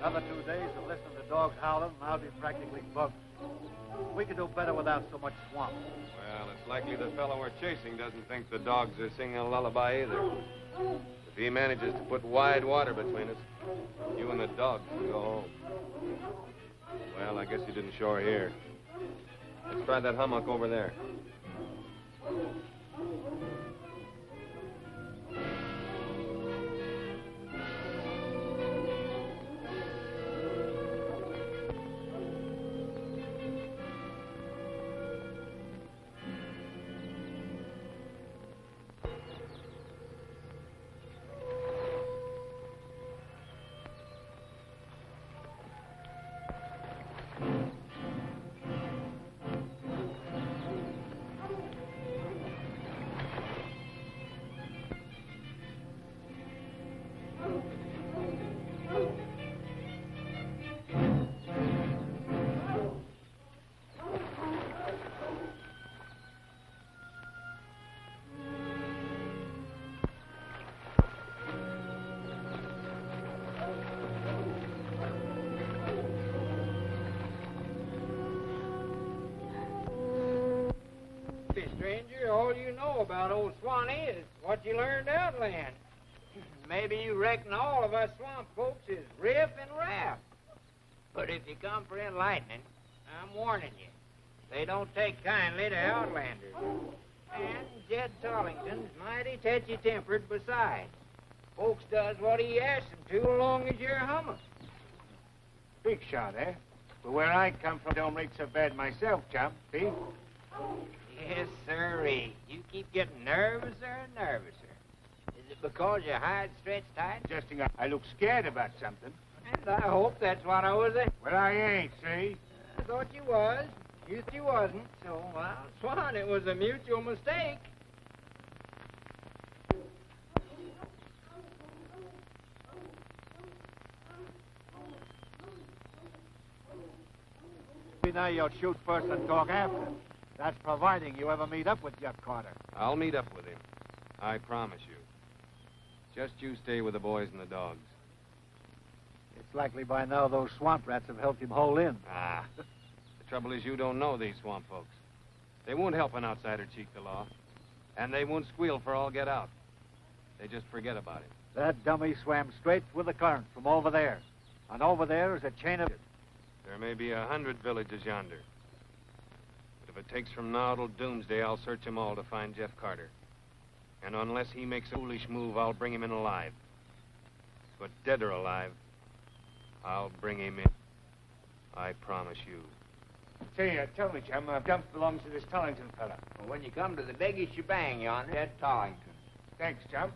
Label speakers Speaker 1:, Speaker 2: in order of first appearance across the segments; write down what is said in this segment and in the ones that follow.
Speaker 1: Another 2 days of listening to dogs howling, and I'll be practically bugged. We could do better without so much swamp.
Speaker 2: Well, it's likely the fellow we're chasing doesn't think the dogs are singing a lullaby either. If he manages to put wide water between us, you and the dogs can go home. Well, I guess he didn't shore here. Let's try that hummock over there.
Speaker 3: Stranger, all you know about old Swanee is what you learned outland. Maybe you reckon all of us swamp folks is riff and raff. But if you come for enlightening, I'm warning you. They don't take kindly to outlanders. And Jed Tollington's mighty tetchy-tempered besides. Folks does what he asks them to, as long as you're humming.
Speaker 4: Big shot, eh? But where I come from, don't rate so bad myself, chum. See?
Speaker 3: Yes, sirree. You keep getting nervouser and nervouser. Is it because your hide stretched tight?
Speaker 4: Suggesting I look scared about something.
Speaker 3: And I hope that's what I was at.
Speaker 4: Well, I ain't, see?
Speaker 3: I thought you was. Used you wasn't. So, well, Swan, it was a mutual mistake.
Speaker 1: Now you'll shoot first and talk after. That's providing you ever meet up with Jeff Carter.
Speaker 2: I'll meet up with him. I promise you. Just you stay with the boys and the dogs.
Speaker 1: It's likely by now those swamp rats have helped him hole in.
Speaker 2: Ah. The trouble is you don't know these swamp folks. They won't help an outsider cheat the law. And they won't squeal for all get out. They just forget about it.
Speaker 1: That dummy swam straight with the current from over there. And over there is a chain of...
Speaker 2: There may be 100 villages yonder. But if it takes from now till doomsday, I'll search them all to find Jeff Carter. And unless he makes a foolish move, I'll bring him in alive. But dead or alive, I'll bring him in. I promise you.
Speaker 4: Say, tell me, chum, Dump belongs to this Tollington fella.
Speaker 3: Well, when you come to the biggest shebang yonder, Jed Tollington.
Speaker 4: Thanks, chum.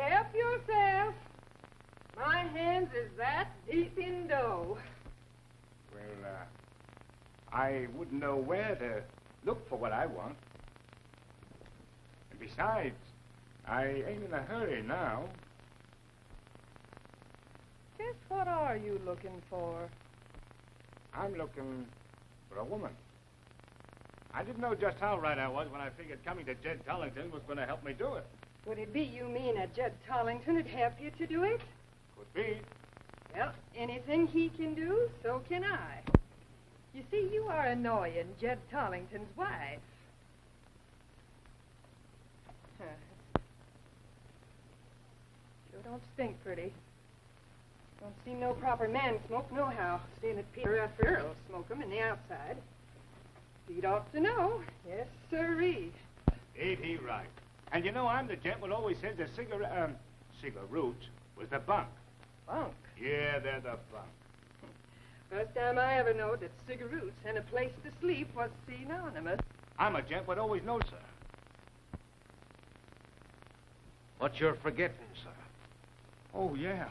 Speaker 5: Help yourself. My hands is that deep in dough.
Speaker 4: Well, I wouldn't know where to look for what I want. And besides, I ain't in a hurry now.
Speaker 5: Just what are you looking for?
Speaker 4: I'm looking for a woman. I didn't know just how right I was when I figured coming to Jed Tollington was going to help me do it.
Speaker 5: Would it be you mean that Jed Tollington would help you to do it?
Speaker 4: Could be.
Speaker 5: Well, anything he can do, so can I. You see, you are annoying Jed Tollington's wife. Sure don't stink pretty. Don't seem no proper man smoke nohow. Staying at Peter after Earl smoke 'em in the outside. He'd ought to know. Yes, sirree.
Speaker 4: Ain't he right? And you know, I'm the gent what always said the cigarettes was the bunk.
Speaker 5: Bunk.
Speaker 4: Yeah, they're the bunk.
Speaker 5: First time I ever knowed that cigarettes and a place to sleep was synonymous.
Speaker 4: I'm a gent what always knows, sir.
Speaker 6: What you're forgetting, sir.
Speaker 4: Oh, yeah.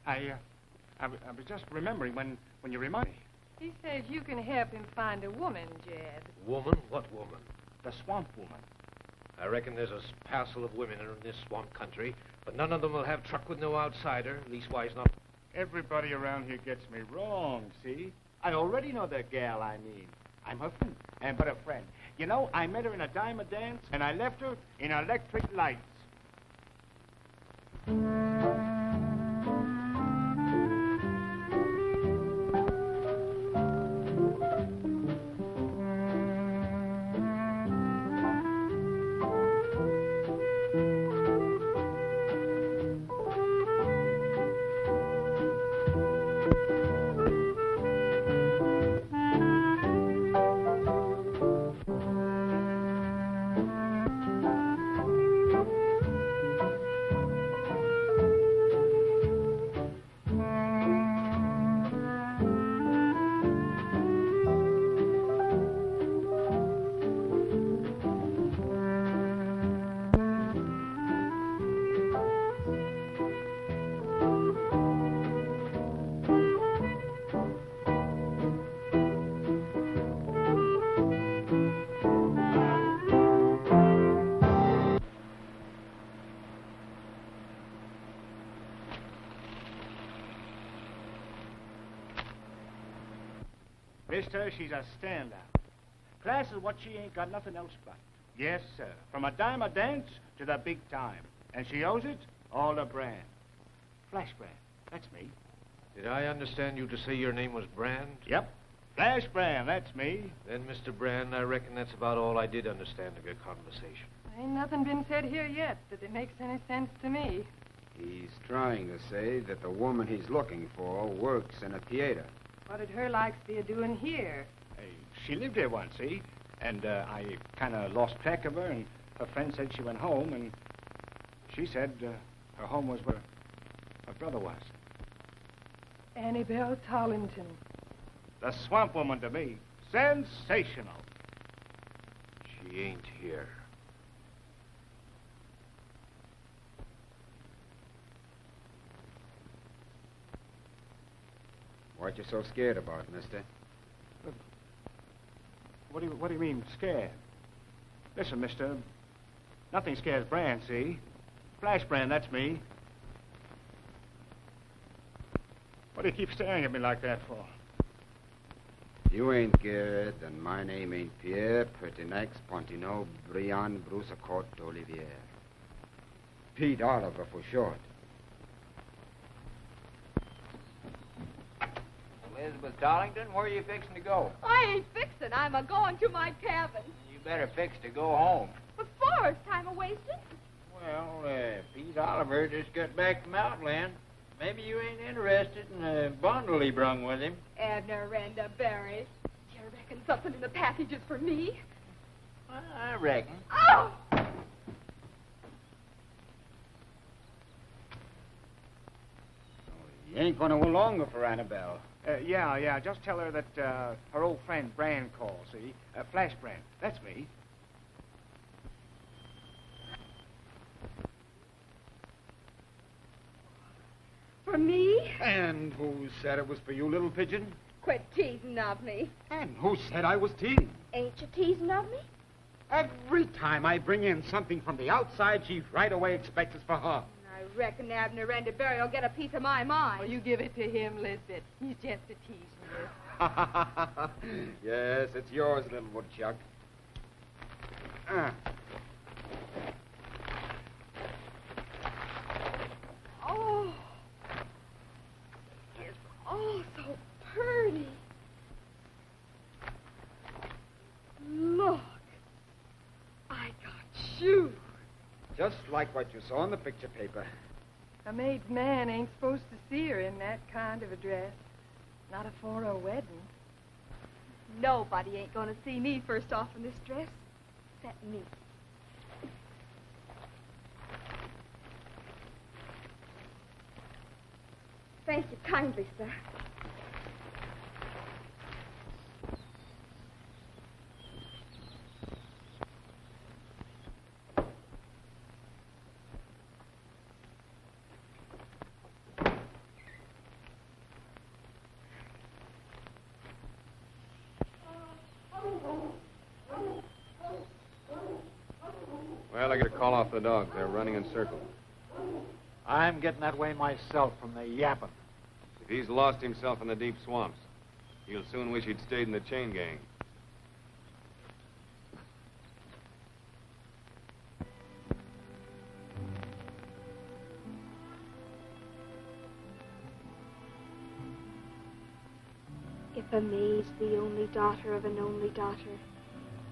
Speaker 4: I was just remembering when you remind me.
Speaker 5: He says you can help him find a woman, Jed.
Speaker 6: Woman? What woman?
Speaker 4: The swamp woman.
Speaker 6: I reckon there's a parcel of women in this swamp country, but none of them will have truck with no outsider, leastwise not...
Speaker 4: Everybody around here gets me wrong, see? I already know the gal I mean. I'm her friend, and but a friend. You know, I met her in a diamond dance, and I left her in electric lights. Mister, she's a standout. Class is what she ain't got nothing else but. Yes, sir. From a dime a dance to the big time. And she owes it all to Brand. Flash Brand. That's me.
Speaker 6: Did I understand you to say your name was Brand?
Speaker 4: Yep. Flash Brand, that's me.
Speaker 6: Then, Mr. Brand, I reckon that's about all I did understand of your conversation.
Speaker 5: Ain't nothing been said here yet that it makes any sense to me.
Speaker 7: He's trying to say that the woman he's looking for works in a theater.
Speaker 5: What did her likes be a-doing here?
Speaker 4: Hey, she lived here once, see? And I kind of lost track of her, and her friend said she went home, and she said her home was where her brother was.
Speaker 5: Annabelle Tollington.
Speaker 4: The swamp woman to me. Sensational.
Speaker 6: She ain't here.
Speaker 7: What you so scared about, mister?
Speaker 4: What do you mean, scared? Listen, mister, nothing scares Brand, see? Flash Brand, that's me. What do you keep staring at me like that for?
Speaker 7: You ain't Garrett, and my name ain't Pierre, Pertinax, Pontineau, Briand, Brusacourt, Olivier. Pete Oliver for short.
Speaker 3: Lizbet Tollington, where are you fixing to go?
Speaker 8: I ain't fixing. I'm a-going to my cabin.
Speaker 3: You better fix to go home.
Speaker 8: What for? Is time a-wasting?
Speaker 3: Well, Pete Oliver just got back from Outland. Maybe you ain't interested in the bundle he brung with him.
Speaker 8: Abner Randa Barry. Do you reckon something in the package is for me?
Speaker 3: I reckon.
Speaker 8: Oh!
Speaker 7: You ain't gonna go longer for Annabelle.
Speaker 4: Yeah, just tell her that her old friend Brand called, see? Flash Brand, that's me.
Speaker 8: For me?
Speaker 7: And who said it was for you, little pigeon?
Speaker 8: Quit teasing of me.
Speaker 7: And who said I was teasing?
Speaker 8: Ain't you teasing of me?
Speaker 7: Every time I bring in something from the outside, she right away expects it's for her.
Speaker 8: I reckon Abner Randa Barry will get a piece of my mind.
Speaker 5: Oh, you give it to him, Lizbet. He's just a teasing you.
Speaker 7: Yes, it's yours, little woodchuck.
Speaker 8: Oh. It's all so pretty. Look. I got shoes.
Speaker 7: Just like what you saw in the picture paper.
Speaker 5: A maid's man ain't supposed to see her in that kind of a dress. Not afore a wedding.
Speaker 8: Nobody ain't gonna see me first off in this dress, except me. Thank you kindly, sir.
Speaker 2: Well, I got to call off the dogs. They're running in circles.
Speaker 1: I'm getting that way myself from the yapping.
Speaker 2: If he's lost himself in the deep swamps, he'll soon wish he'd stayed in the chain gang.
Speaker 9: If a maid's the only daughter of an only daughter,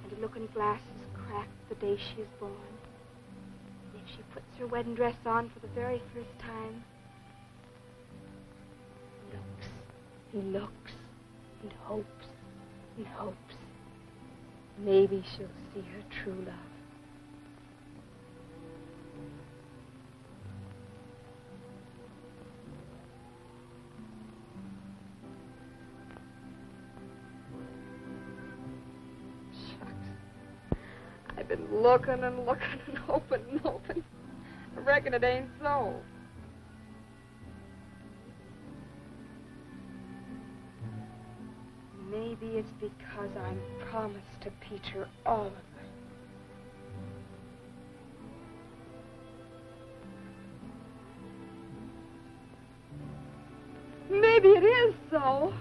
Speaker 9: and a looking-glass is cracked the day she is born, and if she puts her wedding dress on for the very first time, looks and looks and hopes and hopes, maybe she'll see her true love.
Speaker 5: I've been looking and looking and hoping and hoping. I reckon it ain't so.
Speaker 9: Maybe it's because I'm promised to Peter Oliver.
Speaker 5: Maybe it is so.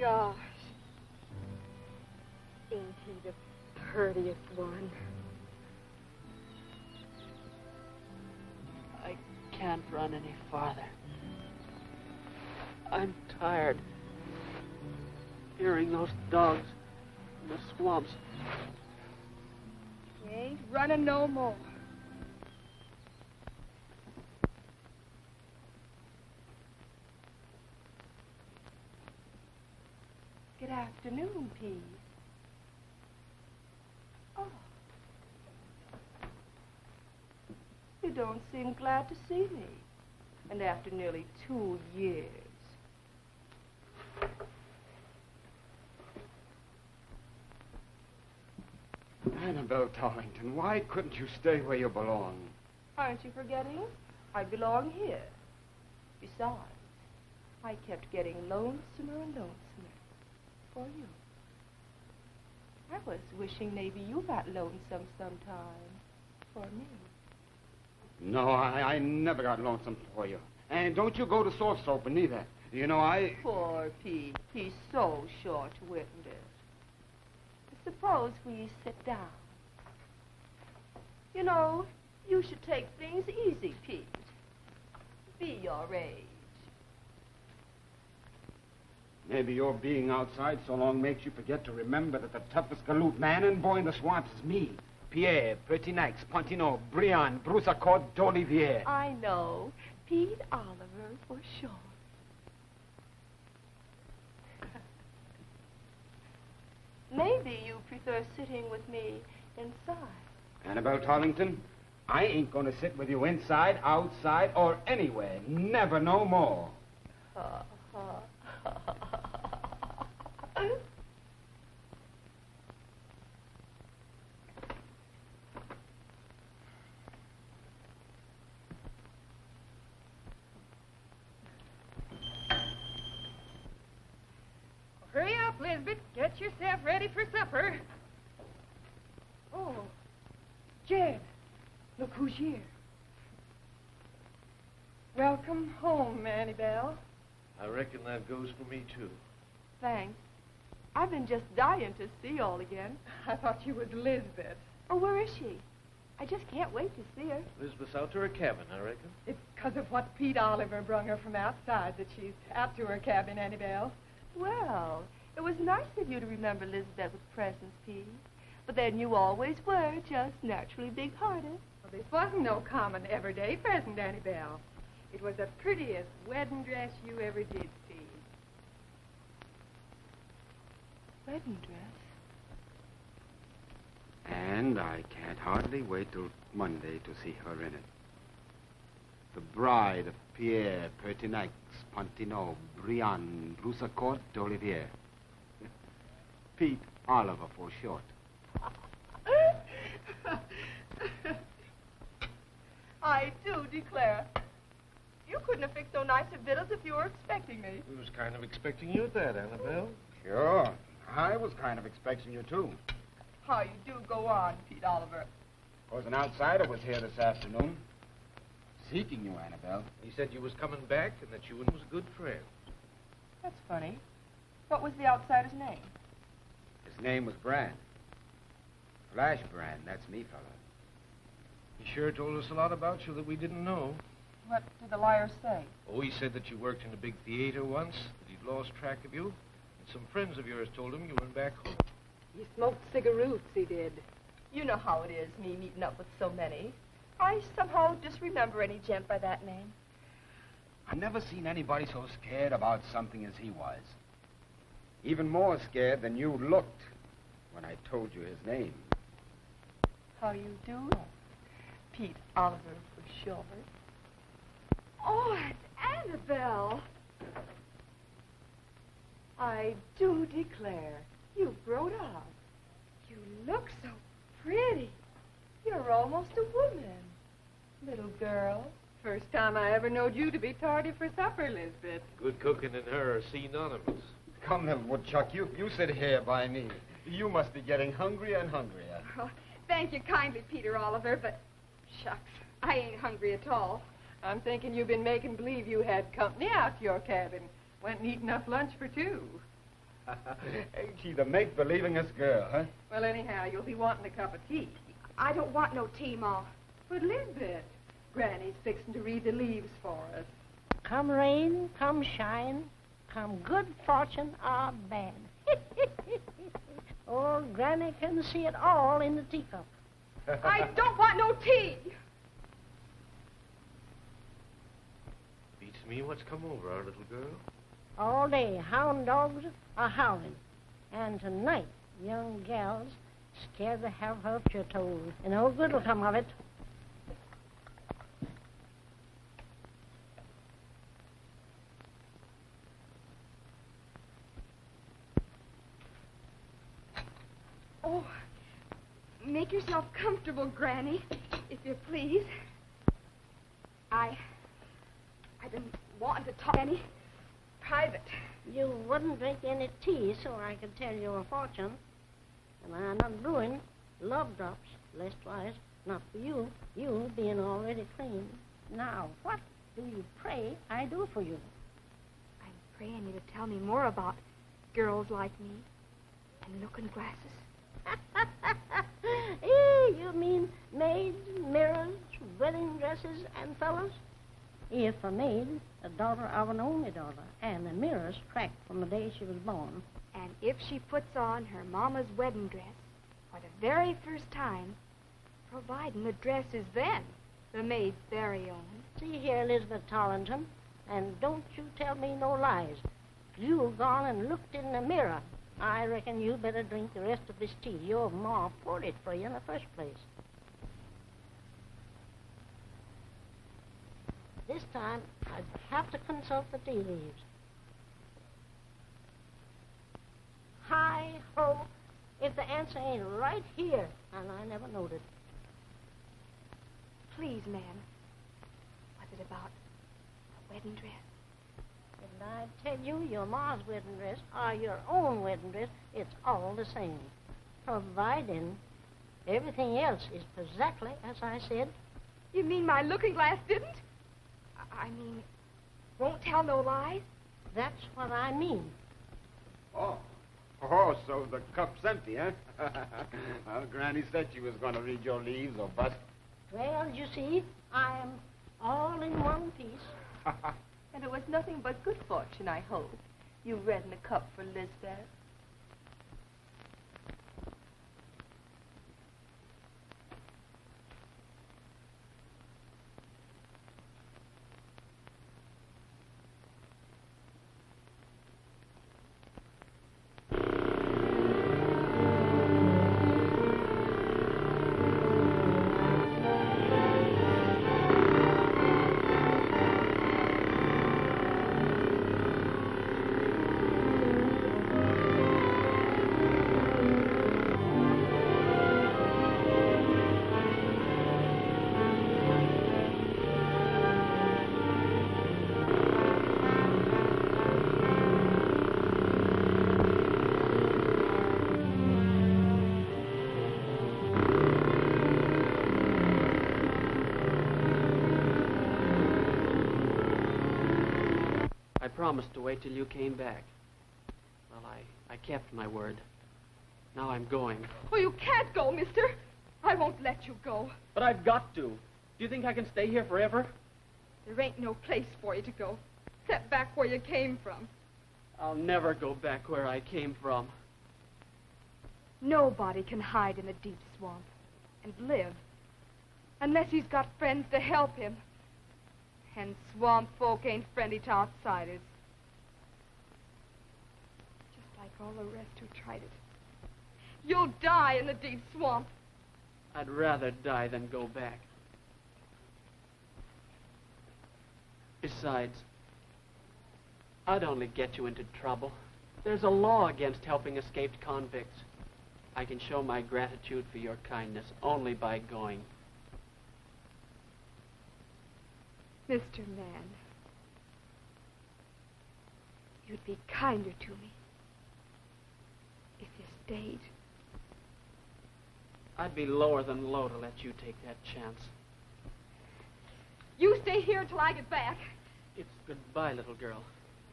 Speaker 5: Gosh.
Speaker 9: Ain't he the prettiest one?
Speaker 10: I can't run any farther. I'm tired. Hearing those dogs in the swamps.
Speaker 5: You ain't running no more.
Speaker 11: Good afternoon, Pete. Oh. You don't seem glad to see me. And after nearly 2 years.
Speaker 7: Annabelle Tollington, why couldn't you stay where you belong?
Speaker 11: Aren't you forgetting? I belong here. Besides, I kept getting lonesomer and lonesomer for you. I was wishing maybe you got lonesome sometime for me.
Speaker 7: No, I never got lonesome for you. And don't you go to soft soaping either. You know,
Speaker 11: Poor Pete. He's so short-winded. Suppose we sit down. You know, you should take things easy, Pete. Be your age.
Speaker 7: Maybe your being outside so long makes you forget to remember that the toughest galoot man and boy in the swamps is me. Pierre, Pretinax, Pontino, Brian, Brusacourt, d'Olivier.
Speaker 11: I know. Pete Oliver for sure. Maybe you prefer sitting with me inside.
Speaker 7: Annabelle Tollington, I ain't gonna sit with you inside, outside, or anywhere. Never no more.
Speaker 5: Hurry up, Lizbet. Get yourself ready for supper. Oh, Jed, Look who's here. Welcome home, Annabelle.
Speaker 6: I reckon that goes for me, too.
Speaker 11: Thanks. I've been just dying to see you all again.
Speaker 5: I thought you was Lizbet.
Speaker 11: Oh, where is she? I just can't wait to see her.
Speaker 6: Lizbet's out to her cabin, I reckon.
Speaker 5: It's 'cause of what Pete Oliver brung her from outside that she's out to her cabin, Annabelle.
Speaker 11: Well, it was nice of you to remember Lizbet with presents, Pete. But then you always were just naturally big-hearted.
Speaker 5: Well, this wasn't no common everyday present, Annabelle. It was the prettiest wedding dress you ever did see.
Speaker 11: Wedding dress?
Speaker 7: And I can't hardly wait till Monday to see her in it. The bride of Pierre Pertinax Pontineau Briand Broussarcourt d'Olivier. Pete Oliver for short.
Speaker 11: I do declare. You couldn't have fixed so nice a victuals if you were expecting me.
Speaker 6: We was kind of expecting you at that, Annabelle.
Speaker 7: Sure. I was kind of expecting you, too.
Speaker 11: How you do go on, Pete Oliver.
Speaker 7: Of course, an outsider was here this afternoon. Seeking you, Annabelle.
Speaker 6: He said you was coming back and that you and was good friends.
Speaker 11: That's funny. What was the outsider's name?
Speaker 7: His name was Brand. Flash Brand, that's me, fella.
Speaker 6: He sure told us a lot about you that we didn't know.
Speaker 11: What did the liar say?
Speaker 6: Oh, he said that you worked in a big theater once, that he'd lost track of you, and some friends of yours told him you went back home.
Speaker 5: He smoked cigarettes, he did.
Speaker 11: You know how it is, me meeting up with so many. I somehow disremember any gent by that name.
Speaker 7: I never seen anybody so scared about something as he was. Even more scared than you looked when I told you his name.
Speaker 11: How you do? Pete Oliver for short.
Speaker 9: Oh, it's Annabelle.
Speaker 11: I do declare, you've grown up.
Speaker 9: You look so pretty.
Speaker 11: You're almost a woman. Little girl.
Speaker 5: First time I ever knowed you to be tardy for supper, Lizbet.
Speaker 6: Good cooking and her are synonymous.
Speaker 7: Come, little woodchuck, you sit here by me. You must be getting hungrier and hungrier.
Speaker 8: Oh, thank you kindly, Peter Oliver, but shucks, I ain't hungry at all.
Speaker 5: I'm thinking you've been making believe you had company out to your cabin. Went and eat enough lunch for two.
Speaker 7: Ain't she the make-believingest girl, huh?
Speaker 5: Well, anyhow, you'll be wanting a cup of tea.
Speaker 8: I don't want no tea, Ma.
Speaker 5: But Lizbet, Granny's fixing to read the leaves for us.
Speaker 12: Come rain, come shine, come good fortune or bad. Oh, Granny can see it all in the teacup.
Speaker 8: I don't want no tea.
Speaker 6: Beats me what's come over our little girl.
Speaker 12: All day, hound dogs are howling. And tonight, young gals scared to have her picture told. And no good will come of it.
Speaker 8: Oh, make yourself comfortable, Granny, if you please. I've been wanting to talk any private.
Speaker 12: You wouldn't drink any tea, so I could tell you a fortune. And I'm not brewing love drops, lestwise, not for you, you being already clean. Now, what do you pray I do for you?
Speaker 9: I'm praying you to tell me more about girls like me and looking glasses.
Speaker 12: You mean maids, mirrors, wedding dresses, and fellas? If a maid, a daughter of an only daughter, and the mirror's cracked from the day she was born.
Speaker 9: And if she puts on her mama's wedding dress for the very first time, providing the dress is then the maid's very own.
Speaker 12: See here, Lizbet Tollington, and don't you tell me no lies. You've gone and looked in the mirror. I reckon you better drink the rest of this tea. Your ma poured it for you in the first place. This time, I'd have to consult the tea leaves. Hi-ho, if the answer ain't right here, and I never noted.
Speaker 9: Please, ma'am, was it about a wedding dress?
Speaker 12: Did I tell you your ma's wedding dress or your own wedding dress, it's all the same. Providing everything else is exactly as I said.
Speaker 5: You mean my looking glass didn't? I mean, won't tell no lies?
Speaker 12: That's what I mean.
Speaker 7: Oh, so the cup's empty, huh? Well, Granny said she was going to read your leaves or bust.
Speaker 12: Well, you see, I am all in one piece.
Speaker 11: And it was nothing but good fortune, I hope. You read in a cup for Lizbet.
Speaker 10: I promised to wait till you came back. Well, I kept my word. Now I'm going.
Speaker 5: Oh, you can't go, mister. I won't let you go.
Speaker 10: But I've got to. Do you think I can stay here forever?
Speaker 5: There ain't no place for you to go, except back where you came from.
Speaker 10: I'll never go back where I came from.
Speaker 5: Nobody can hide in a deep swamp and live unless he's got friends to help him. And swamp folk ain't friendly to outsiders. Just like all the rest who tried it. You'll die in the deep swamp.
Speaker 10: I'd rather die than go back. Besides, I'd only get you into trouble. There's a law against helping escaped convicts. I can show my gratitude for your kindness only by going.
Speaker 5: Mr. Man, you'd be kinder to me if you stayed.
Speaker 10: I'd be lower than low to let you take that chance.
Speaker 5: You stay here until I get back.
Speaker 10: It's goodbye, little girl.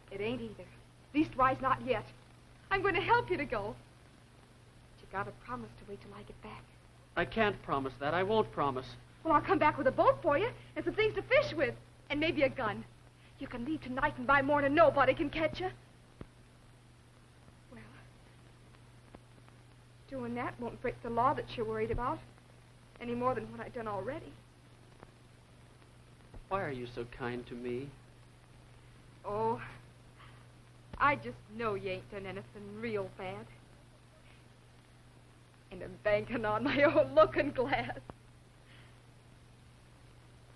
Speaker 5: It ain't either. Leastwise, not yet. I'm going to help you to go. But you gotta promise to wait till I get back.
Speaker 10: I can't promise that. I won't promise.
Speaker 5: Well, I'll come back with a boat for you and some things to fish with. And maybe a gun. You can leave tonight, and by morning nobody can catch you. Well, doing that won't break the law that you're worried about, any more than what I've done already.
Speaker 10: Why are you so kind to me?
Speaker 5: Oh, I just know you ain't done anything real bad. And I'm banking on my own looking glass.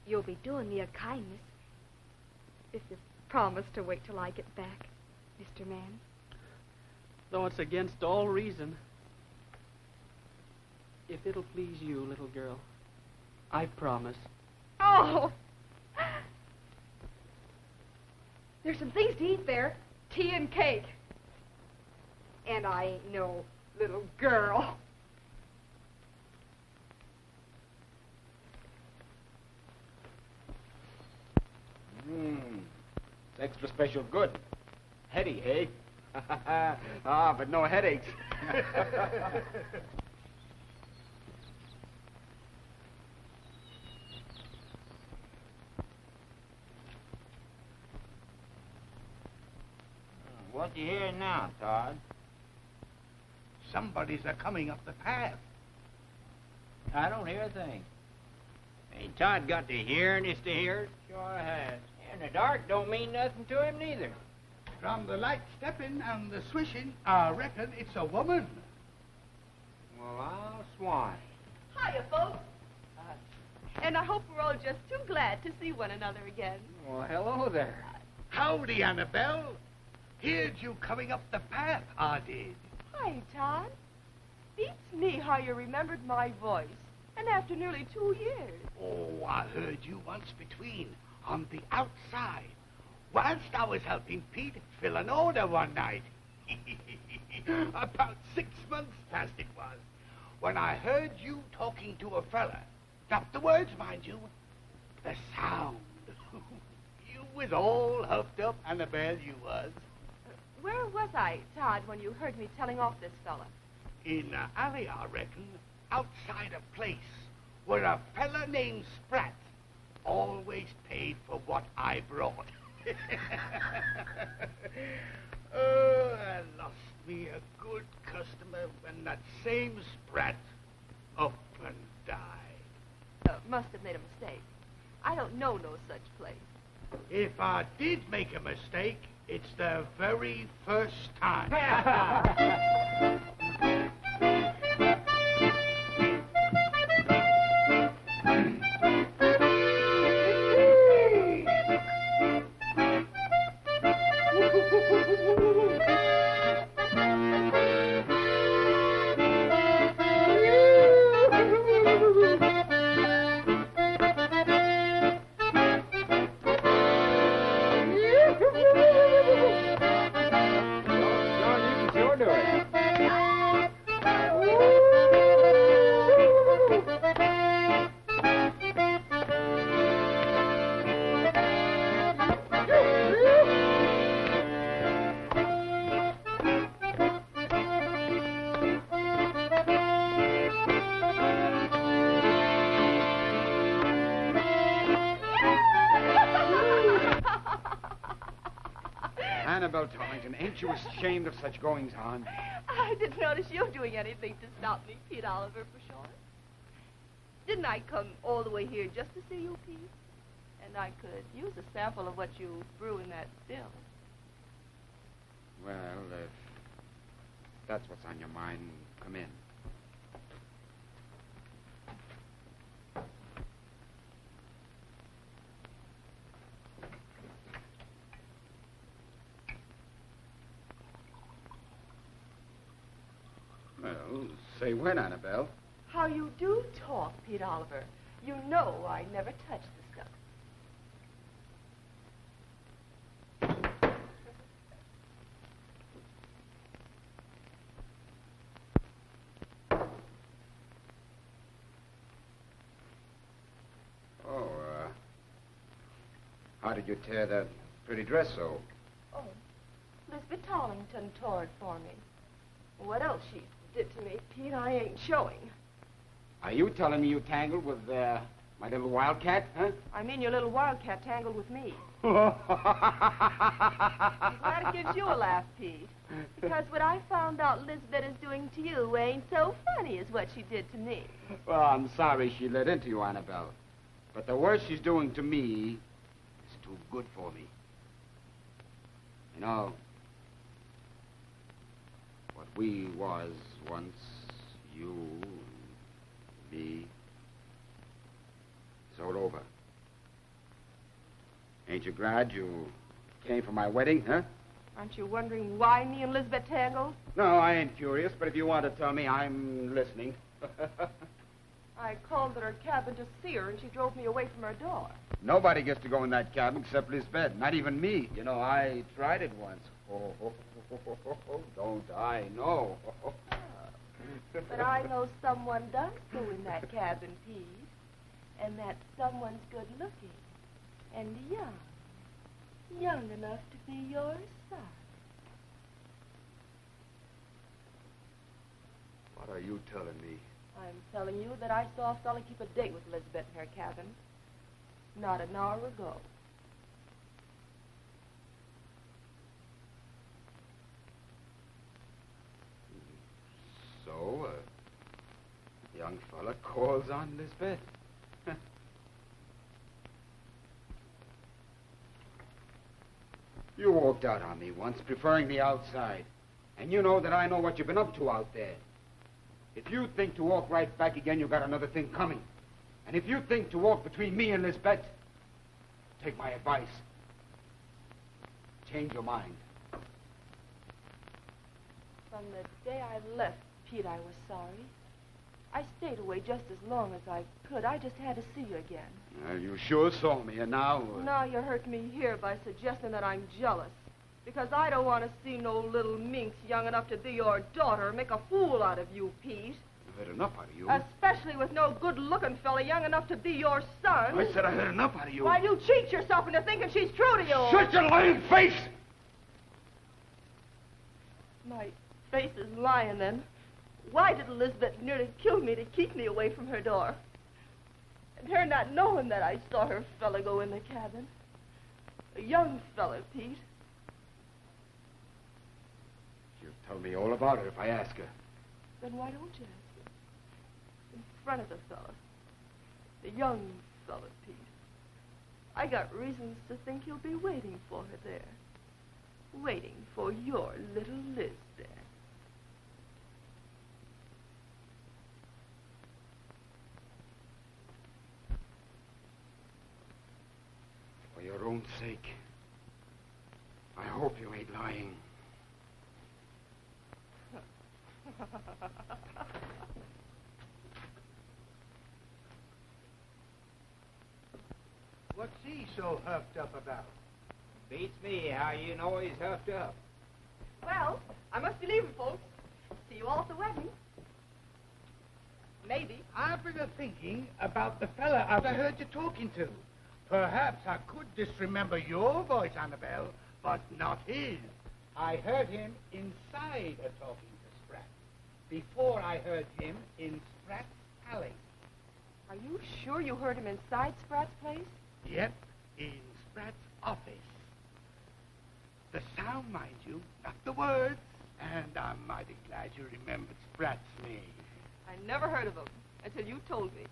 Speaker 5: You'll be doing me a kindness if you promise to wait till I get back, Mr. Man.
Speaker 10: Though it's against all reason. If it'll please you, little girl, I promise.
Speaker 5: Oh! There's some things to eat there. Tea and cake. And I ain't no little girl.
Speaker 7: Extra special good. Heady, hey? But no headaches.
Speaker 3: What do you hear now, Todd?
Speaker 4: Somebody's a-coming up the path.
Speaker 3: I don't hear a thing. Ain't Todd got the hearingest to hear? Sure has. In the dark don't mean nothing to him neither.
Speaker 4: From the light stepping and the swishing, I reckon it's a woman.
Speaker 3: Well, I'll swan.
Speaker 11: Hiya, folks. And I hope we're all just too glad to see one another again.
Speaker 3: Well, hello there.
Speaker 4: Howdy, Annabelle. Heard you coming up the path, I did.
Speaker 11: Hi, Todd. Beats me how you remembered my voice. And after nearly 2 years.
Speaker 4: Oh, I heard you once between, on the outside, whilst I was helping Pete fill an order one night. About 6 months past it was, when I heard you talking to a fella. Not the words, mind you, The sound. You was all huffed up, Annabelle, you was.
Speaker 11: Where was I, Todd, when you heard me telling off this fella?
Speaker 4: In the alley, I reckon, outside a place where a fella named Spratt always paid for what I brought. Oh, I lost me a good customer when that same Spratt up and died.
Speaker 11: Must have made a mistake. I don't know no such place.
Speaker 4: If I did make a mistake, it's the very first time.
Speaker 7: Annabelle Tollington, ain't you ashamed of such goings-on?
Speaker 11: I didn't notice you doing anything to stop me, Pete Oliver, for sure. Didn't I come all the way here just to see you, Pete? And I could use a sample of what you brew in that still.
Speaker 7: Well, if that's what's on your mind, come in. Well, say when, Annabelle.
Speaker 11: How you do talk, Pete Oliver. You know I never touch the stuff.
Speaker 7: Oh, how did you tear that pretty dress so?
Speaker 11: Oh, Lizbet Tollington tore it for me. What else she did to me, Pete, I ain't showing.
Speaker 7: Are you telling me you tangled with my little wildcat, huh?
Speaker 11: I mean your little wildcat tangled with me. I'm glad it gives you a laugh, Pete. Because what I found out Lizbet is doing to you ain't so funny as what she did to me.
Speaker 7: Well, I'm sorry she let into you, Annabelle. But the worst she's doing to me is too good for me. You know, what we was once, you, me, it's all over. Ain't you glad you came for my wedding, huh?
Speaker 11: Aren't you wondering why me and Lizbet tangled?
Speaker 7: No, I ain't curious, but if you want to tell me, I'm listening.
Speaker 11: I called at her cabin to see her, and she drove me away from her door.
Speaker 7: Nobody gets to go in that cabin except Lizbet, not even me. You know, I tried it once. Don't I know?
Speaker 11: But I know someone does go in that cabin, Pete. And that someone's good looking and young. Young enough to be your son.
Speaker 7: What are you telling me?
Speaker 11: I'm telling you that I saw a fella keep a date with Lizbet in her cabin. Not an hour ago.
Speaker 7: So, a young fella calls on Lizbet. You walked out on me once, preferring the outside. And you know that I know what you've been up to out there. If you think to walk right back again, you got another thing coming. And if you think to walk between me and Lizbet, take my advice. Change your mind.
Speaker 11: From the day I left, Pete, I was sorry. I stayed away just as long as I could. I just had to see you again.
Speaker 7: Well, you sure saw me, and now...
Speaker 11: Now you're hurting me here by suggesting that I'm jealous. Because I don't want to see no little minx young enough to be your daughter make a fool out of you, Pete.
Speaker 7: I've had enough out of you.
Speaker 11: Especially especially with no good-looking fella young enough to be your son.
Speaker 7: I said I heard enough out of you.
Speaker 11: Why do you cheat yourself into thinking she's true to you?
Speaker 7: Shut your lying face!
Speaker 11: My face is lying, then. Why did Lizbet nearly kill me to keep me away from her door? And her not knowing that I saw her fella go in the cabin. A young fella, Pete.
Speaker 7: She'll tell me all about it if I ask her.
Speaker 11: Then why don't you ask her? In front of the fella. The young fella, Pete. I got reasons to think you'll be waiting for her there. Waiting for your little Lizbet.
Speaker 7: For your own sake, I hope you ain't lying.
Speaker 1: What's he so huffed up about?
Speaker 3: Beats me how you know he's huffed up.
Speaker 5: Well, I must be leaving, folks. See you all at the wedding. Maybe.
Speaker 1: I've been thinking about the fella I heard you talking to. Perhaps I could disremember your voice, Annabelle, but not his. I heard him inside talking to Spratt, before I heard him in Spratt's alley.
Speaker 5: Are you sure you heard him inside Spratt's place?
Speaker 1: Yep, in Spratt's office. The sound, mind you, not the words. And I'm mighty glad you remembered Spratt's name.
Speaker 5: I never heard of him until you told me.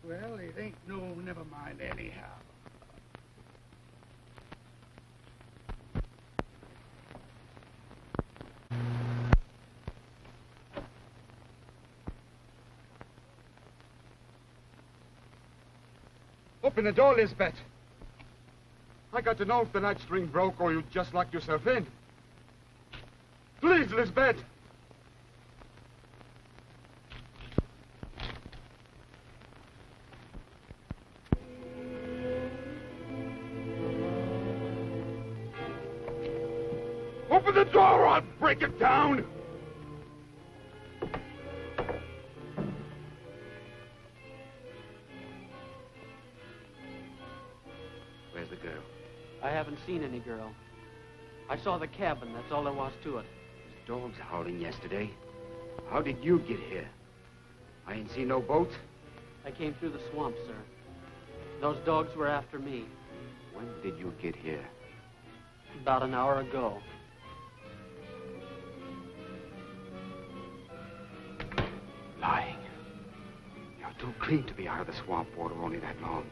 Speaker 1: Well, it ain't no never mind anyhow.
Speaker 13: Open the door, Lizbet. I got to know if the night string broke or you just locked yourself in. Please, Lizbet. Open the door or I'll break it down.
Speaker 7: Where's the girl?
Speaker 10: I haven't seen any girl. I saw the cabin, that's all there was to it.
Speaker 7: Dogs howling yesterday. How did you get here? I ain't seen no boat.
Speaker 10: I came through the swamp, sir. Those dogs were after me.
Speaker 7: When did you get here?
Speaker 10: About an hour ago.
Speaker 7: Lying. You're too clean to be out of the swamp water only that long.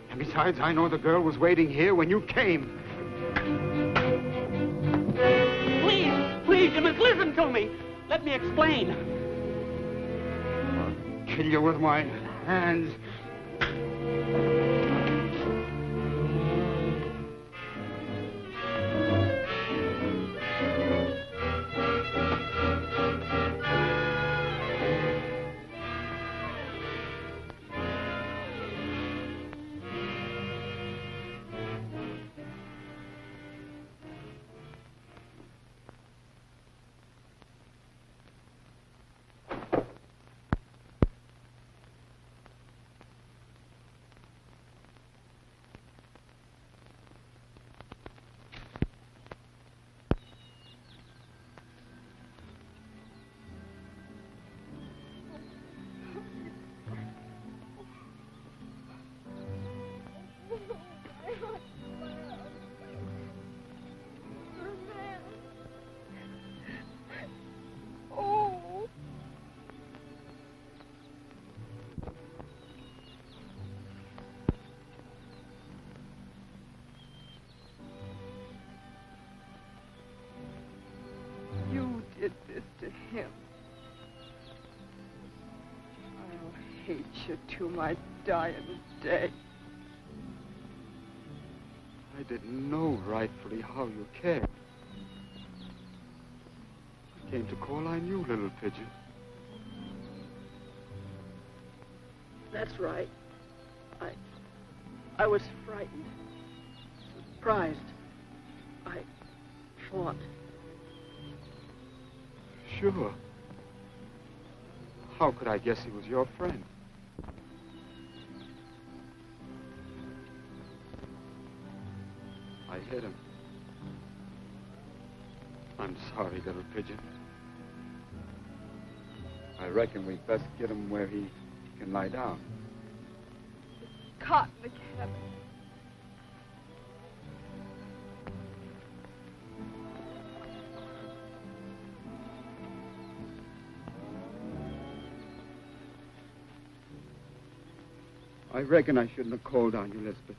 Speaker 7: And besides, I know the girl was waiting here when you came.
Speaker 10: Please, you must listen to me. Let me explain.
Speaker 7: I'll kill you with my hands.
Speaker 5: Did this to him. I'll hate you to my dying day.
Speaker 7: I didn't know rightfully how you cared. I came to call on you, little pigeon.
Speaker 10: That's right. I was frightened. Surprised. I fought.
Speaker 7: Sure. How could I guess he was your friend? I hit him. I'm sorry, little pigeon. I reckon we'd best get him where he can lie down.
Speaker 8: Caught in the cabin.
Speaker 7: I reckon I shouldn't have called on you, Lizbet.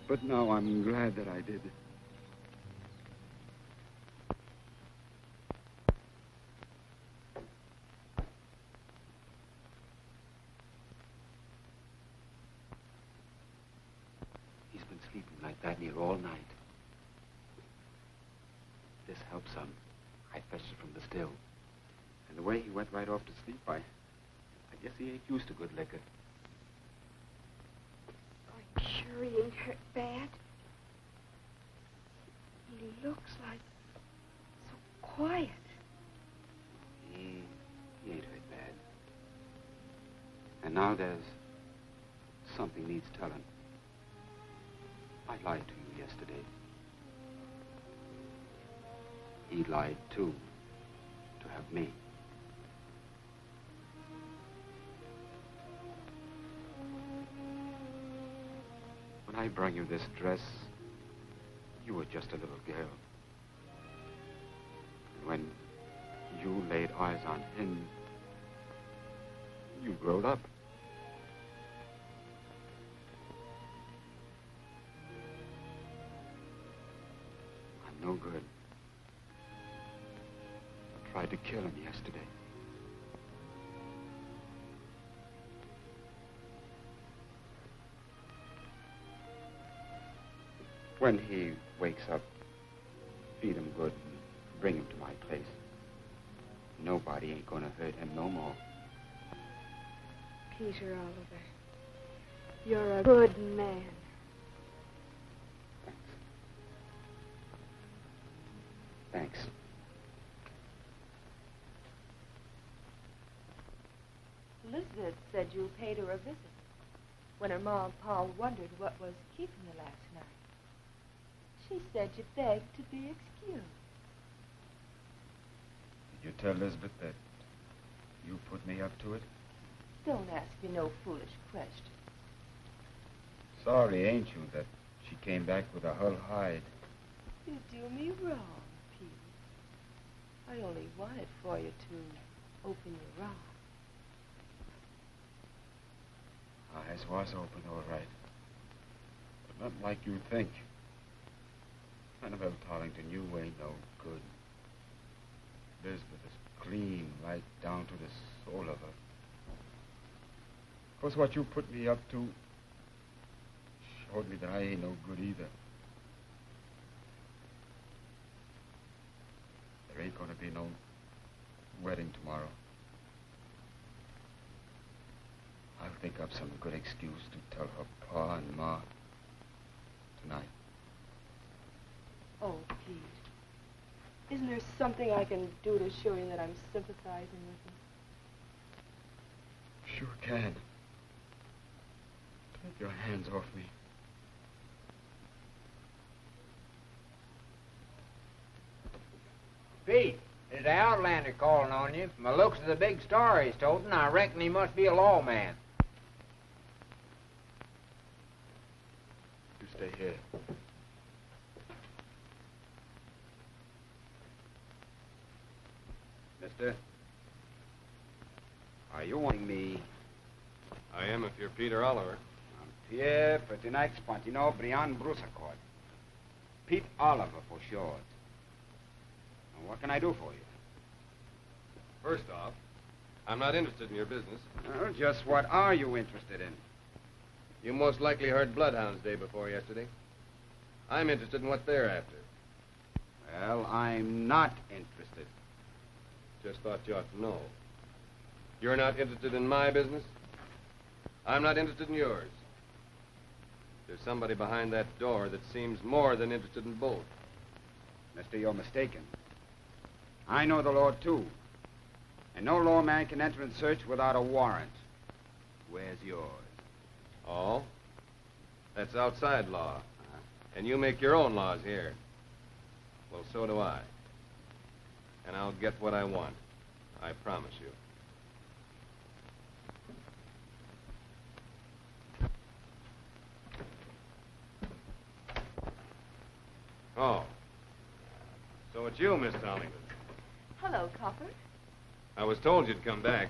Speaker 7: But now I'm glad that I did. He's been sleeping like that near all night. This helps some. I fetched it from the still. And the way he went right off to sleep, I guess he ain't used to good liquor.
Speaker 9: I'm sure he ain't hurt bad. He looks like so quiet.
Speaker 7: He ain't hurt bad. And now there's something needs telling. I lied to you yesterday. He lied, too, to have me. When I brought you this dress, you were just a little girl. And when you laid eyes on him, you growed up. I'm no good. I tried to kill him yesterday. When he wakes up, feed him good and bring him to my place. Nobody ain't gonna hurt him no more.
Speaker 9: Peter Oliver, you're a good man.
Speaker 7: Thanks.
Speaker 11: Lizbet said you paid her a visit when her ma and pa wondered what was keeping you last night. She said you begged to be excused.
Speaker 7: Did you tell Lizbet that you put me up to it?
Speaker 11: Don't ask me no foolish question.
Speaker 7: Sorry, ain't you, that she came back with a hull hide?
Speaker 11: You do me wrong, Pete. I only wanted for you to open your eyes.
Speaker 7: Eyes was open, all right. But not like you think. Annabelle Tollington, you ain't no good. Lizbet is clean right down to the soul of her. 'Cause what you put me up to showed me that I ain't no good either. There ain't gonna be no wedding tomorrow. I'll think up some good excuse to tell her pa and ma tonight.
Speaker 11: Oh, Pete. Isn't there something I can do to show you that I'm sympathizing with you?
Speaker 7: Sure can. Take your hands off me.
Speaker 3: Pete, there's the Outlander calling on you. From the looks of the big star he's toting, I reckon he must be a lawman.
Speaker 7: You stay here. Mister, are you wanting me?
Speaker 2: I am if you're Peter Oliver.
Speaker 7: I'm Pierre Pertinax Pontino Brian Brusaccord. Pete Oliver for short. Now, what can I do for you?
Speaker 2: First off, I'm not interested in your business.
Speaker 7: Well, just what are you interested in?
Speaker 2: You most likely heard bloodhounds day before yesterday. I'm interested in what they're after.
Speaker 7: Well, I'm not interested.
Speaker 2: Just thought you ought to know. You're not interested in my business? I'm not interested in yours. There's somebody behind that door that seems more than interested in both.
Speaker 7: Mister, you're mistaken. I know the law, too. And no lawman can enter and search without a warrant. Where's yours?
Speaker 2: Oh? That's outside law. And you make your own laws here. Well, so do I. And I'll get what I want. I promise you. Oh. So it's you, Miss Tollington.
Speaker 11: Hello, Copper.
Speaker 2: I was told you'd come back.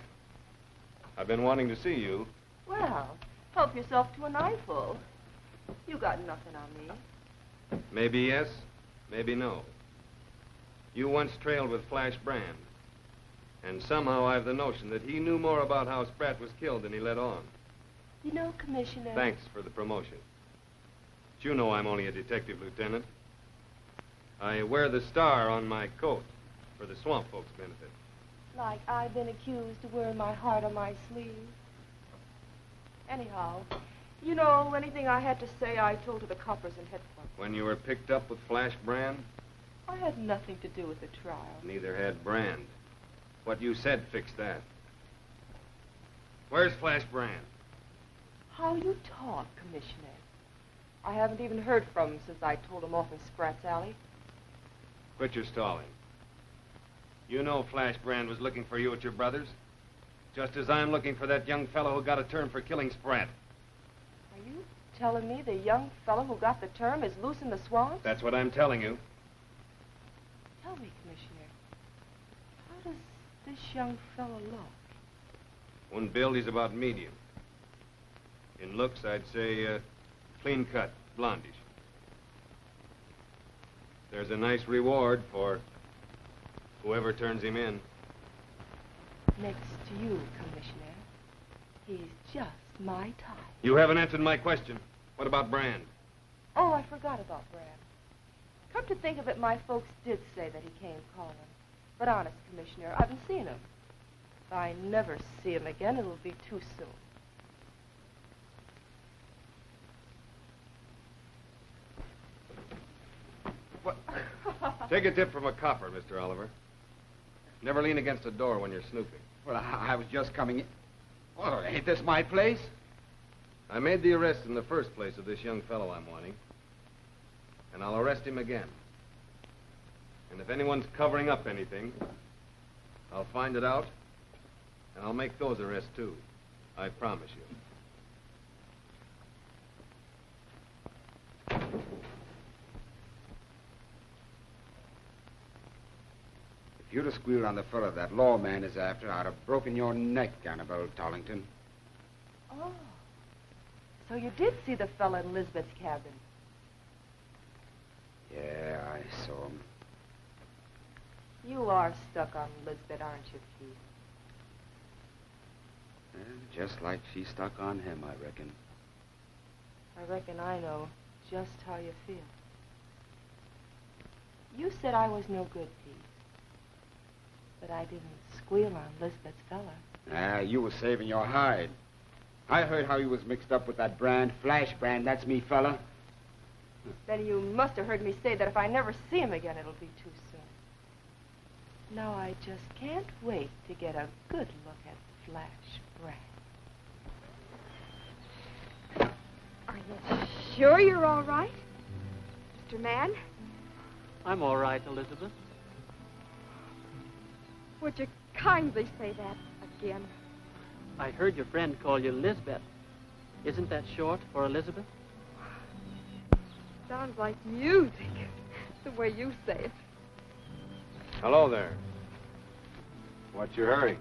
Speaker 2: I've been wanting to see you.
Speaker 11: Well, help yourself to an eyeful. You got nothing on me.
Speaker 2: Maybe yes, maybe no. You once trailed with Flash Brand. And somehow I've the notion that he knew more about how Spratt was killed than he let on.
Speaker 11: You know, Commissioner...
Speaker 2: Thanks for the promotion. But you know I'm only a detective, Lieutenant. I wear the star on my coat for the swamp folks' benefit.
Speaker 11: Like I've been accused of wearing my heart on my sleeve. Anyhow, you know, anything I had to say, I told to the coppers in headquarters.
Speaker 2: When you were picked up with Flash Brand?
Speaker 11: I had nothing to do with the trial.
Speaker 2: Neither had Brand. What you said fixed that. Where's Flash Brand?
Speaker 11: How you talk, Commissioner. I haven't even heard from him since I told him off in Spratt's Alley.
Speaker 2: Quit your stalling. You know Flash Brand was looking for you at your brother's. Just as I'm looking for that young fellow who got a term for killing Spratt.
Speaker 11: Are you telling me the young fellow who got the term is loose in the swamp?
Speaker 2: That's what I'm telling you.
Speaker 11: Tell me, Commissioner, how does this young fellow look?
Speaker 2: One build, he's about medium. In looks, I'd say clean cut, blondish. There's a nice reward for whoever turns him in.
Speaker 11: Next to you, Commissioner, he's just my type.
Speaker 2: You haven't answered my question. What about Brand?
Speaker 11: Oh, I forgot about Brand. Come to think of it, my folks did say that he came calling. But honest, Commissioner, I haven't seen him. If I never see him again, it'll be too soon.
Speaker 2: What? Take a tip from a copper, Mr. Oliver. Never lean against a door when you're snooping.
Speaker 7: Well, I was just coming in. Well, ain't this my place?
Speaker 2: I made the arrest in the first place of this young fellow I'm wanting. And I'll arrest him again. And if anyone's covering up anything, I'll find it out, and I'll make those arrests, too. I promise you.
Speaker 7: If you'd have squealed on the fellow that lawman is after, I'd have broken your neck, Annabelle Tollington.
Speaker 11: Oh. So you did see the fella in Lizbet's cabin?
Speaker 7: Yeah, I saw him.
Speaker 11: You are stuck on Lizbet, aren't you, Pete?
Speaker 7: Just like she's stuck on him, I reckon.
Speaker 11: I reckon I know just how you feel. You said I was no good, Pete. But I didn't squeal on Lizbet's fella.
Speaker 7: You were saving your hide. I heard how you was mixed up with that Brand, Flash Brand. That's me, fella.
Speaker 11: Then you must have heard me say that if I never see him again, it'll be too soon. Now I just can't wait to get a good look at Flash Brand.
Speaker 9: Are you sure you're all right, Mr. Man?
Speaker 10: I'm all right, Elizabeth.
Speaker 9: Would you kindly say that again?
Speaker 10: I heard your friend call you Lizbet. Isn't that short for Elizabeth?
Speaker 9: Sounds like music, the way you say it.
Speaker 2: Hello there. What's your hurry?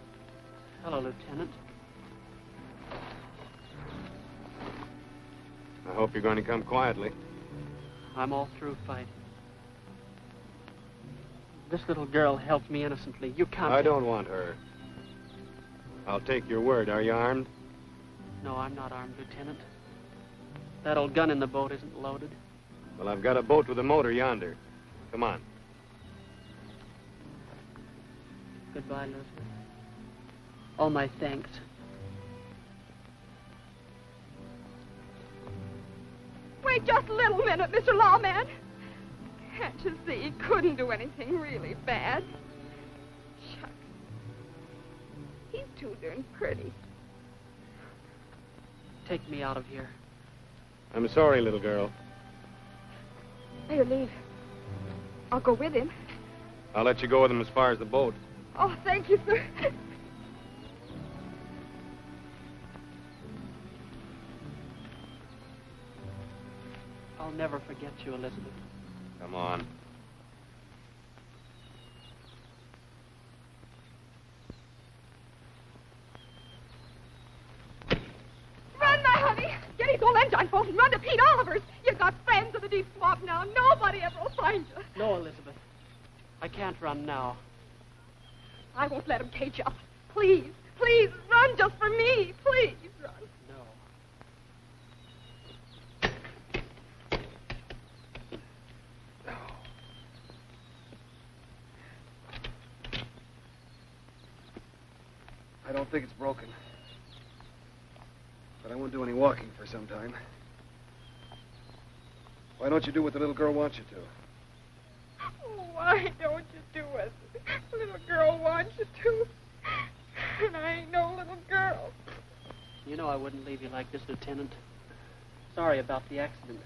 Speaker 10: Hello, Lieutenant.
Speaker 2: I hope you're going to come quietly.
Speaker 10: I'm all through fighting. This little girl helped me innocently. You can't...
Speaker 2: I don't want her. I'll take your word. Are you armed?
Speaker 10: No, I'm not armed, Lieutenant. That old gun in the boat isn't loaded.
Speaker 2: Well, I've got a boat with a motor yonder. Come on.
Speaker 10: Goodbye, Elizabeth. All my thanks.
Speaker 9: Wait just a little minute, Mr. Lawman. Can't you see he couldn't do anything really bad? Shucks. He's too darn pretty.
Speaker 10: Take me out of here.
Speaker 2: I'm sorry, little girl.
Speaker 9: Here, leave. I'll go with him.
Speaker 2: I'll let you go with him as far as the boat.
Speaker 9: Oh, thank you, sir.
Speaker 10: I'll never forget you, Elizabeth.
Speaker 2: Come on.
Speaker 8: Run, my honey. Get his old engine boat and run to Pete Oliver's. You got friends in the deep swamp now. Nobody ever will find you.
Speaker 10: No, Elizabeth. I can't run now.
Speaker 8: I won't let him cage you up. Please, please, run just for me. Please, run.
Speaker 10: No.
Speaker 14: I don't think it's broken. But I won't do any walking for some time. Why don't you do what the little girl wants you to?
Speaker 8: Why don't you do it? Little girl wants you to. And I ain't no little girl.
Speaker 10: You know I wouldn't leave you like this, Lieutenant. Sorry about the accident.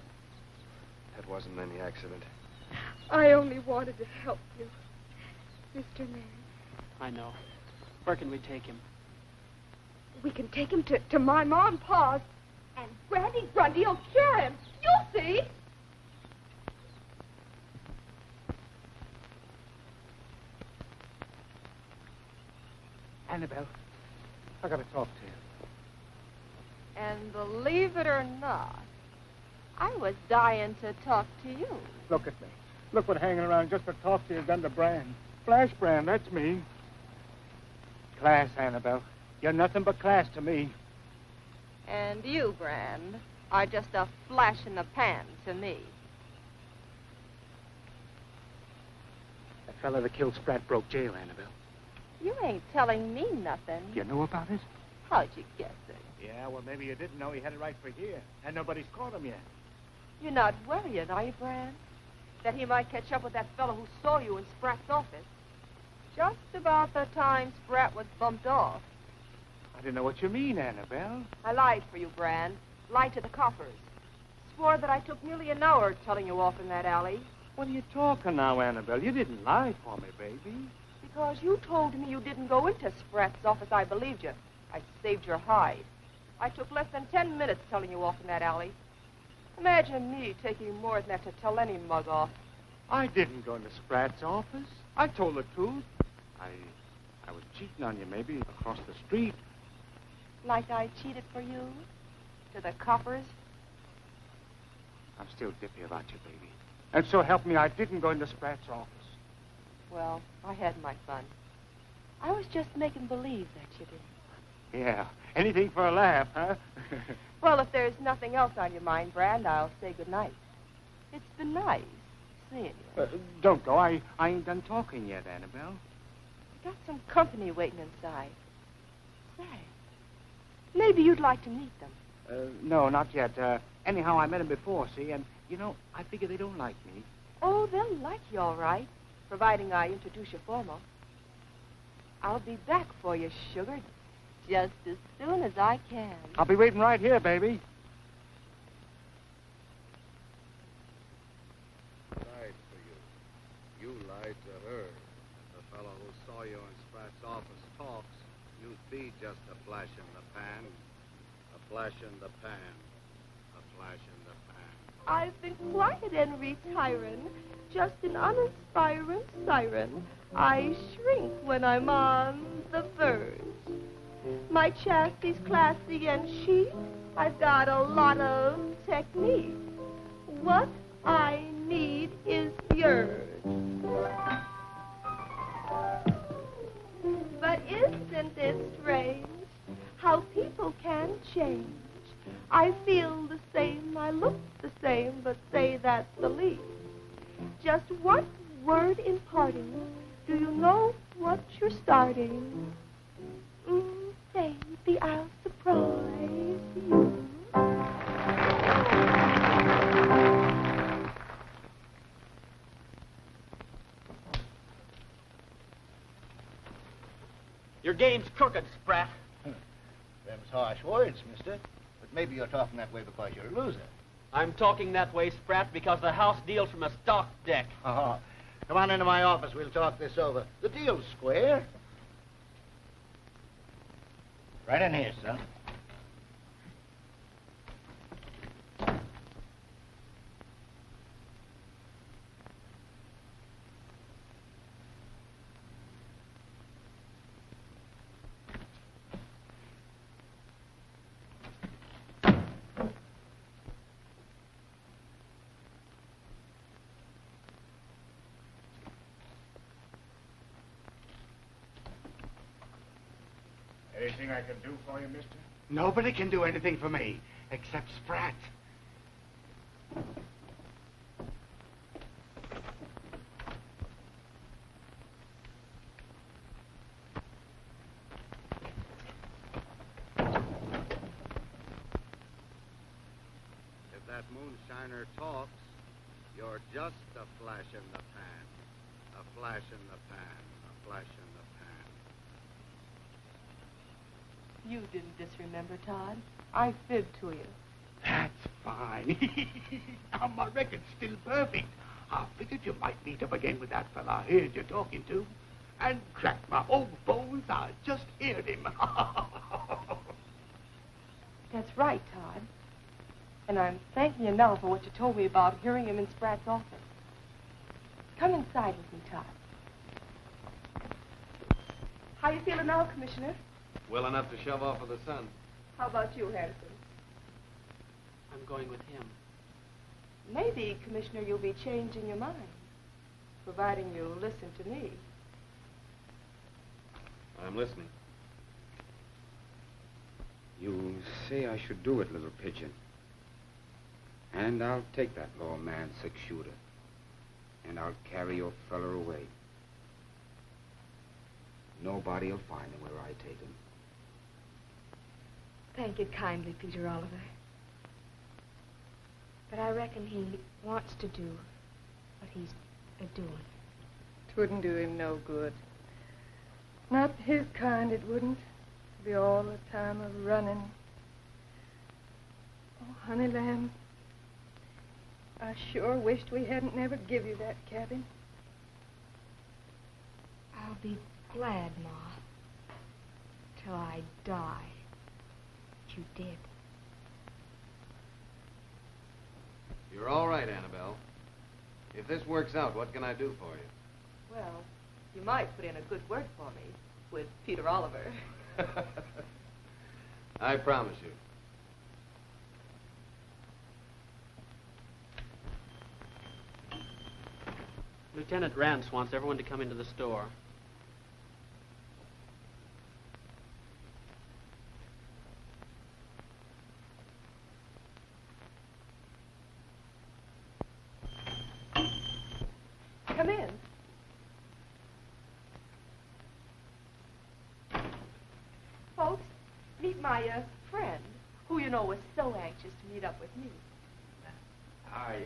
Speaker 14: That wasn't any accident.
Speaker 8: I only wanted to help you, Mr. Man.
Speaker 10: I know. Where can we take him?
Speaker 8: We can take him to my mom and pa's, and Granny Grundy will cure him. You'll see.
Speaker 4: Annabelle, I gotta talk to you.
Speaker 11: And believe it or not, I was dying to talk to you.
Speaker 4: Look at me. Look what hanging around just to talk to you has done to Brand. Flash Brand, that's me. Class, Annabelle. You're nothing but class to me.
Speaker 11: And you, Brand, are just a flash in the pan to me.
Speaker 4: That fella that killed Spratt broke jail, Annabelle.
Speaker 11: You ain't telling me nothing.
Speaker 4: You know about it?
Speaker 11: How'd you guess it?
Speaker 4: Yeah, well, maybe you didn't know he had it right for here, and nobody's caught him yet.
Speaker 11: You're not worrying, are you, Brand? That he might catch up with that fellow who saw you in Spratt's office. Just about the time Spratt was bumped off.
Speaker 4: I didn't know what you mean, Annabelle.
Speaker 11: I lied for you, Brand. Lied to the coppers. Swore that I took nearly an hour telling you off in that alley.
Speaker 4: What are you talking now, Annabelle? You didn't lie for me, baby.
Speaker 11: Because you told me you didn't go into Spratt's office, I believed you. I saved your hide. I took less than 10 minutes telling you off in that alley. Imagine me taking more than that to tell any mug off.
Speaker 4: I didn't go into Spratt's office. I told the truth. I was cheating on you, maybe, across the street.
Speaker 11: Like I cheated for you? To the coppers?
Speaker 4: I'm still dippy about you, baby. And so help me, I didn't go into Spratt's office.
Speaker 11: Well, I had my fun. I was just making believe that you did.
Speaker 4: Yeah, anything for a laugh, huh?
Speaker 11: Well, if there's nothing else on your mind, Brand, I'll say good night. It's been nice seeing you.
Speaker 4: Don't go. I ain't done talking yet, Annabelle.
Speaker 11: I got some company waiting inside. Say, maybe you'd like to meet them.
Speaker 4: No, not yet. Anyhow, I met them before, see? And, you know, I figure they don't like me.
Speaker 11: Oh, they'll like you all right, providing I introduce you for them. I'll be back for you, sugar, just as soon as I can.
Speaker 4: I'll be waiting right here, baby.
Speaker 15: Lied for you. You lied to her. The fellow who saw you in Spratt's office talks. You'd be just a flash in the pan. A flash in the pan. A flash in the pan.
Speaker 11: I've been quiet and retiring, just an uninspiring siren. I shrink when I'm on the verge. My chassis classy and chic. I've got a lot of technique. What I need is yours. But isn't it strange how people can change? I feel the same, I look the same, but say that's the least. Just what word in parting? Do you know what you're starting? Baby, I'll surprise you.
Speaker 16: Your game's crooked, Spratt. Them's harsh words, mister. But maybe you're talking that way because you're a loser.
Speaker 10: I'm talking that way, Spratt, because the house deals from a stock deck.
Speaker 4: Oh, come on into my office. We'll talk this over. The deal's square. Right in here, son. Anything I can do for you, mister?
Speaker 1: Nobody can do anything for me, except Spratt.
Speaker 15: If that moonshiner talks, you're just a flash in the pan. A flash in the pan. A flash in the pan.
Speaker 11: You didn't disremember, Todd. I fibbed to you.
Speaker 1: That's fine. Now, my record's still perfect. I figured you might meet up again with that fella I heard you talking to. And crack my old bones, I just heard him.
Speaker 11: That's right, Todd. And I'm thanking you now for what you told me about hearing him in Spratt's office. Come inside with me, Todd. How you feeling now, Commissioner?
Speaker 2: Well enough to shove off with the sun.
Speaker 11: How about you, Harrison?
Speaker 10: I'm going with him.
Speaker 11: Maybe, Commissioner, you'll be changing your mind, providing you listen to me.
Speaker 2: I'm listening.
Speaker 7: You say I should do it, little pigeon. And I'll take that lawman's six-shooter. And I'll carry your feller away. Nobody'll find him where I take him.
Speaker 9: Thank you kindly, Peter Oliver. But I reckon he wants to do what he's a-doing.
Speaker 5: 'Twouldn't do him no good. Not his kind, it wouldn't. Be all the time of running. Oh, honey lamb, I sure wished we hadn't never give you that cabin.
Speaker 9: I'll be glad, Ma, till I die, that you did.
Speaker 2: You're all right, Annabelle. If this works out, what can I do for you?
Speaker 11: Well, you might put in a good word for me with Peter Oliver.
Speaker 2: I promise you.
Speaker 10: Lieutenant Rance wants everyone to come into the store.
Speaker 11: Come in. Folks, meet my friend, who you know was so anxious to meet up with me.
Speaker 7: Are you?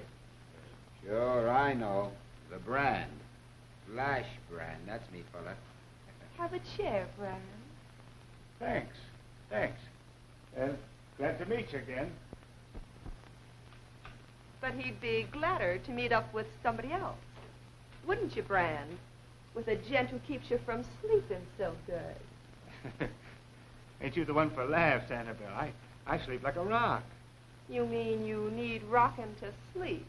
Speaker 7: Sure, I know. The brand. Flash brand. That's me, fella.
Speaker 11: Have a chair, Brian.
Speaker 4: Thanks. Thanks. Glad to meet you again.
Speaker 11: But he'd be gladder to meet up with somebody else. Wouldn't you, Brand? With a gent who keeps you from sleeping so good.
Speaker 4: Ain't you the one for laughs, Annabelle? I sleep like a rock.
Speaker 11: You mean you need rocking to sleep,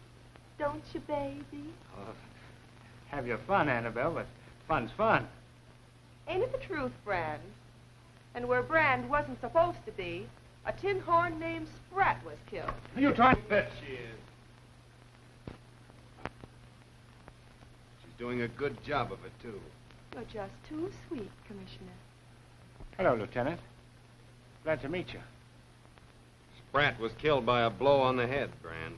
Speaker 11: don't you, baby?
Speaker 4: Oh, have your fun, Annabelle, but fun's fun.
Speaker 11: Ain't it the truth, Brand? And where Brand wasn't supposed to be, a tin horn named Spratt was killed.
Speaker 4: You trying?
Speaker 2: Bet she is. She's doing a good job of it, too.
Speaker 11: You're just too sweet, Commissioner.
Speaker 4: Hello, Lieutenant. Glad to meet you.
Speaker 2: Spratt was killed by a blow on the head, Brand.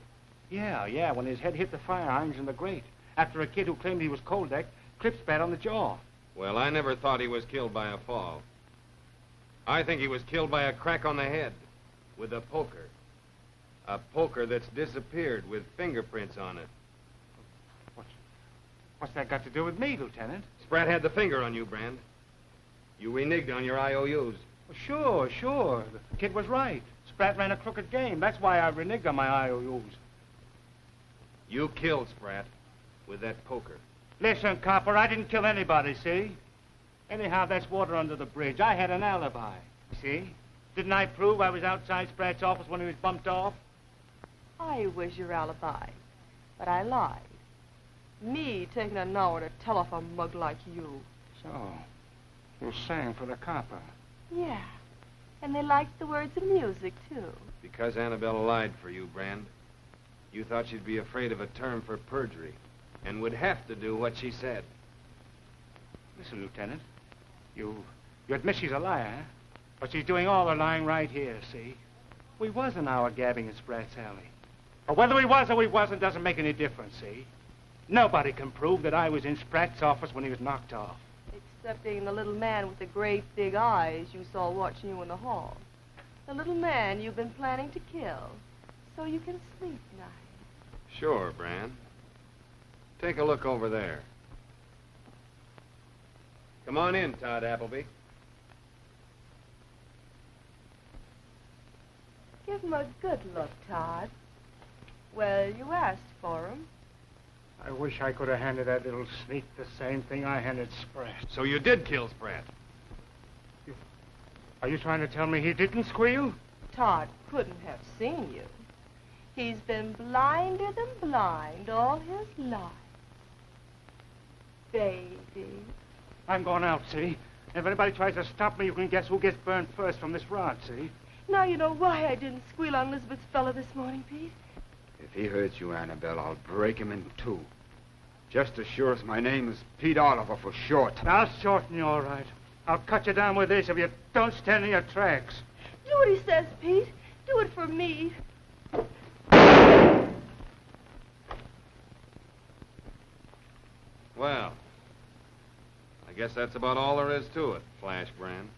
Speaker 4: Yeah, when his head hit the fire irons in the grate. After a kid who claimed he was cold-decked clipped Spratt on the jaw.
Speaker 2: Well, I never thought he was killed by a fall. I think he was killed by a crack on the head with a poker. A poker that's disappeared with fingerprints on it.
Speaker 4: What's that got to do with me, Lieutenant?
Speaker 2: Spratt had the finger on you, Brand. You reneged on your IOUs.
Speaker 4: Well, sure. The kid was right. Spratt ran a crooked game. That's why I reneged on my IOUs.
Speaker 2: You killed Spratt with that poker.
Speaker 4: Listen, copper, I didn't kill anybody, see? Anyhow, that's water under the bridge. I had an alibi, see? Didn't I prove I was outside Spratt's office when he was bumped off?
Speaker 11: I was your alibi, but I lied. Me taking an hour to tell off a mug like you.
Speaker 4: So, you sang for the copper.
Speaker 11: Yeah, and they liked the words and music, too.
Speaker 2: Because Annabelle lied for you, Brand. You thought she'd be afraid of a term for perjury and would have to do what she said.
Speaker 4: Listen, Lieutenant, you admit she's a liar, huh? But she's doing all the lying right here, see? We was an hour gabbing in Spratt's alley. But whether we was or we wasn't doesn't make any difference, see? Nobody can prove that I was in Spratt's office when he was knocked off.
Speaker 11: Excepting the little man with the great big eyes you saw watching you in the hall. The little man you've been planning to kill, so you can sleep tonight.
Speaker 2: Sure, Brand. Take a look over there. Come on in, Todd Appleby.
Speaker 11: Give him a good look, Todd. Well, you asked for him.
Speaker 4: I wish I could have handed that little sneak the same thing I handed Spratt.
Speaker 2: So you did kill Spratt?
Speaker 4: Are you trying to tell me he didn't squeal?
Speaker 11: Todd couldn't have seen you. He's been blinder than blind all his life. Baby.
Speaker 4: I'm going out, see? If anybody tries to stop me, you can guess who gets burned first from this rod, see?
Speaker 11: Now you know why I didn't squeal on Lizbet's fella this morning, Pete.
Speaker 7: If he hurts you, Annabelle, I'll break him in two. Just as sure as my name is Pete Oliver for short.
Speaker 4: I'll shorten you, all right. I'll cut you down with this if you don't stand in your tracks.
Speaker 11: Do what he says, Pete. Do it for me.
Speaker 2: Well, I guess that's about all there is to it, Flash Brand.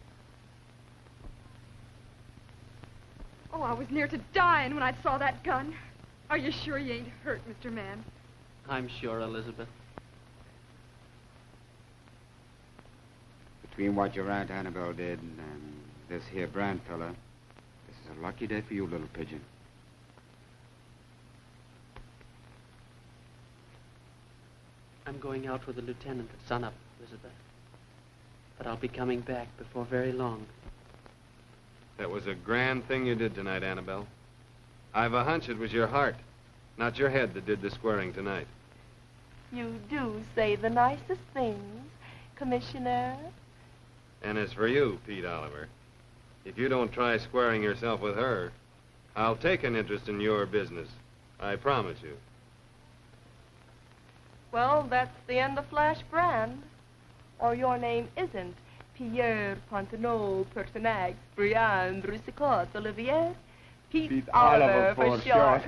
Speaker 8: Oh, I was near to dying when I saw that gun. Are you sure you ain't hurt, Mr. Man?
Speaker 10: I'm sure, Elizabeth.
Speaker 7: Between what your Aunt Annabelle did and this here Brand fella, this is a lucky day for you, little pigeon.
Speaker 10: I'm going out with the lieutenant at sunup, Elizabeth. But I'll be coming back before very long.
Speaker 2: That was a grand thing you did tonight, Annabelle. I've a hunch it was your heart, not your head, that did the squaring tonight.
Speaker 11: You do say the nicest things, Commissioner.
Speaker 2: And as for you, Pete Oliver, if you don't try squaring yourself with her, I'll take an interest in your business. I promise you.
Speaker 11: Well, that's the end of Flash Brand. Or your name isn't Pierre Pontenot Pertinax Briand Rusicot Olivier. Pete Oliver for short.